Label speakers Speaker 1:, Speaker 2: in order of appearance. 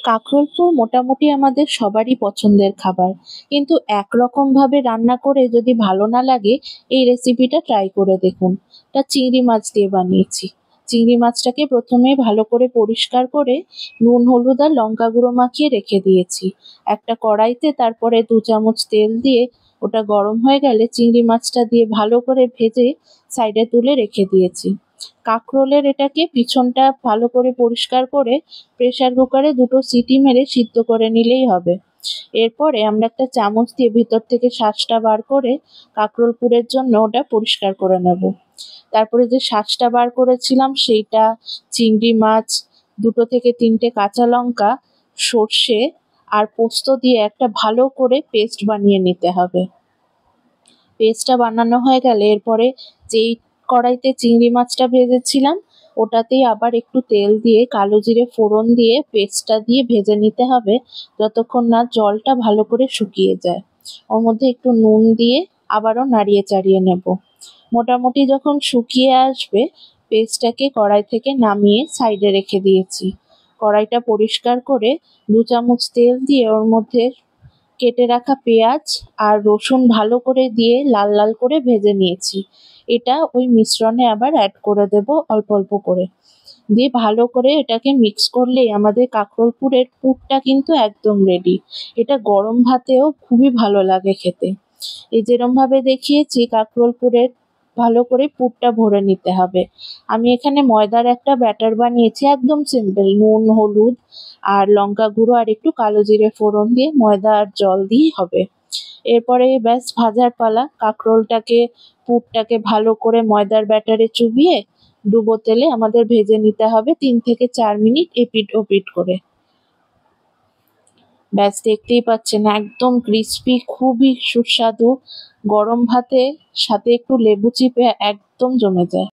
Speaker 1: কাঁকরোল পোড় মোটামুটি আমাদের সবারই পছন্দের খাবার, কিন্তু একরকম ভাবে রান্না করে যদি ভালো না লাগে এই রেসিপিটা ট্রাই করে দেখুন। এটা চিংড়ি মাছ দিয়ে বানিয়েছি। চিংড়ি মাছটাকে প্রথমে ভালো করে পরিষ্কার করে নুন হলুদ আর লঙ্কা গুঁড়ো মাখিয়ে রেখে দিয়েছি। একটা কড়াইতে তারপরে 2 চামচ তেল দিয়ে ওটা গরম হয়ে গেলে চিংড়ি মাছটা দিয়ে ভালো করে ভেজে সাইডে তুলে রেখে দিয়েছি। কাঁকরোলের এটাকে পিছনটা ভালো করে পরিষ্কার করে প্রেসার কুকারে 2টো সিটি মেরে সিদ্ধ করে নিলেই হবে। এরপরে আমরা একটা চামচ দিয়ে ভিতর থেকে শাঁসটা বার করে কাঁকরোল পুরের জন্য ওটা পরিষ্কার করে নেব। তারপরে যে শাঁসটা বার করেছিলাম সেইটা, চিংড়ি মাছ, 2 থেকে 3টে কাঁচা লঙ্কা, সর্ষে আর পোস্ত দিয়ে একটা ভালো করে পেস্ট বানিয়ে নিতে হবে। পেস্টটা বানানো হয়ে গেলে এরপরে যেই কড়াইতে চিংড়ি মাছটা ভেজেছিলাম ওটাতেই আবার একটু তেল দিয়ে কালো জিরে ফোড়ন দিয়ে পেস্টটা দিয়ে ভেজে নিতে হবে যতক্ষণ না জলটা ভালো করে শুকিয়ে যায়। ওর মধ্যে একটু নুন দিয়ে আবারও নাড়িয়ে চাড়িয়ে নেব। মোটামুটি যখন শুকিয়ে আসবে পেস্টটাকে কড়াই থেকে নামিয়ে সাইডে রেখে দিয়েছি। কড়াইটা পরিষ্কার করে 2 চামচ তেল দিয়ে ওর মধ্যে কেটে রাখা পেঁয়াজ আর রসুন ভালো করে দিয়ে লাল লাল করে ভেজে নিয়েছি। এটা ওই মিশ্রণে আবার অ্যাড করে দেব অল্প অল্প করে। দিয়ে ভালো করে এটাকে মিক্স করলেই আমাদের কাঁকরোল পুরের পুরটা কিন্তু একদম রেডি। এটা গরম ভাতেও খুবই ভালো লাগে খেতে। এই যেরমভাবে দেখিয়েছি কাঁকরোল পুরের ভালো করে পুরটা ভরে নিতে হবে। আমি এখানে ময়দার একটা ব্যাটার বানিয়েছি, একদম সিম্পল, নুন হলুদ আর লঙ্কা গুঁড়ো আর একটু কালো জিরে ফোড়ন দিয়ে ময়দা আর জল দিয়েই হবে। এরপরে ব্যাস ভাজার পালা। কাঁকরোলটাকে পুরটাকে ভালো করে ময়দার ব্যাটারে চুবিয়ে ডুবো তেলে আমাদের ভেজে নিতে হবে 3 থেকে 4 মিনিট এপিট ওপিট করে। ব্যাস দেখতেই পাচ্ছেন একদম ক্রিস্পি, খুবই সুস্বাদু। গরম ভাতের সাথে একটু লেবু চিপে একদম জমে যায়।